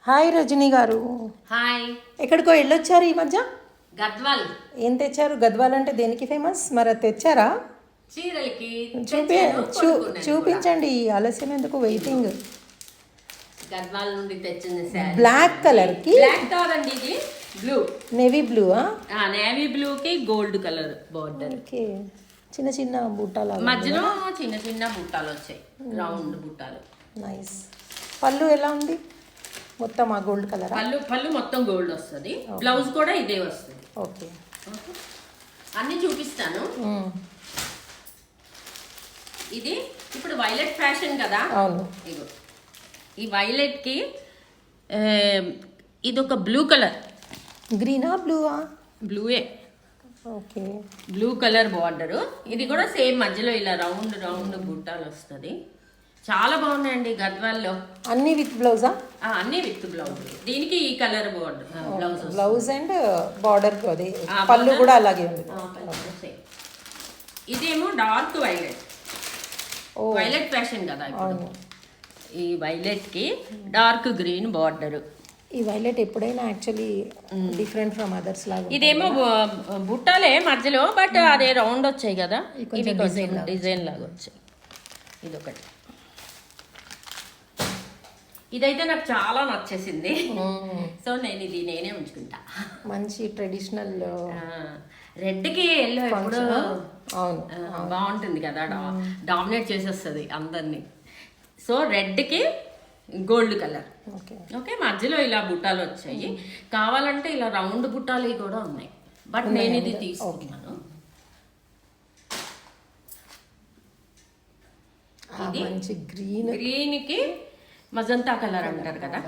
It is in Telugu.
హాయ్ రజనీ గారు. హాయ్. ఎక్కడికో వెళ్ళొచ్చారు ఈ మధ్య? గద్వాల్. ఏం తెచ్చారు? గద్వాల్ అంటే దేనికి ఫేమస్? మరి అది తెచ్చారా? చీరలకి. చూపించండి. ఆలస్యం ఎందుకు, వెయిటింగ్. గద్వాల్ నుండి తెచ్చింది సార్. బ్లాక్ కలర్ కి. బ్లాక్ కాదండి, ఇది blue. Navy blue. Navy blue కి గోల్డ్ కలర్ బోర్డర్. ఓకే. చిన్న చిన్న బుట్టాలు మధ్యలో చిన్న చిన్న బుట్టాలు వచ్చాయి, రౌండ్ బుట్టాలు. నైస్. పళ్ళు ఎలా ఉంది? మొత్తం ఆ గోల్డ్ కలర్. పళ్ళు మొత్తం గోల్డ్ వస్తుంది. బ్లౌజ్ కూడా ఇదే వస్తుంది. ఓకే. అన్ని చూపిస్తాను. ఇది ఇప్పుడు వైలెట్ ఫ్యాషన్ కదా. అవును. ఇగో ఈ వైలెట్ కి ఇది ఒక బ్లూ కలర్. గ్రీనా బ్లూవా? బ్లూయే. ఓకే. Blue colour border. ఇది కూడా సేమ్ మధ్యలో ఇలా రౌండ్ రౌండ్ బుట్టాలు వస్తుంది. చాలా బాగున్నాయండి గద్వాల్లో. అన్ని విత్ బ్లౌజా? అన్ని విత్ బ్లౌజ్. దీనికి ఈ colour border blouse. Blouse and border అది పళ్ళు కూడా అలాగే ఉంది. ఇదేమో డార్క్ వైలెట్. వైలెట్ ఫ్యాషన్ కదా ఇప్పుడు. ఈ వైలెట్ కి డార్క్ గ్రీన్ బార్డర్. ఈ వైలెట్ ఎప్పుడైనా యాక్చువల్లీ డిఫరెంట్ ఫ్రమ్ అదర్స్ లాగా. ఇదేమో బుట్టాలే మధ్యలో, బట్ అదే రౌండ్ వచ్చాయి కదా, ఇవి కొంచెం డిజైన్ లాగా వచ్చాయి. ఇదొకటి. ఇదైతే నాకు చాలా నచ్చేసింది. సో నేనే ఉంచుకుంటా. మంచి ట్రెడిషనల్. రెడ్ కి ఎల్లో ఎప్పుడు బాగుంటుంది కదా, డామినేట్ చేసేస్తుంది అందరినీ. సో రెడ్ కి గోల్డ్ కలర్. ఓకే. మధ్యలో ఇలా బుట్టాలు వచ్చాయి. కావాలంటే ఇలా రౌండ్ బుట్టాలు కూడా ఉన్నాయి, బట్ నేను ఇది తీసుకున్నాను. మంచి గ్రీన్ కి మజంతా కలర్ అంటారు కదా.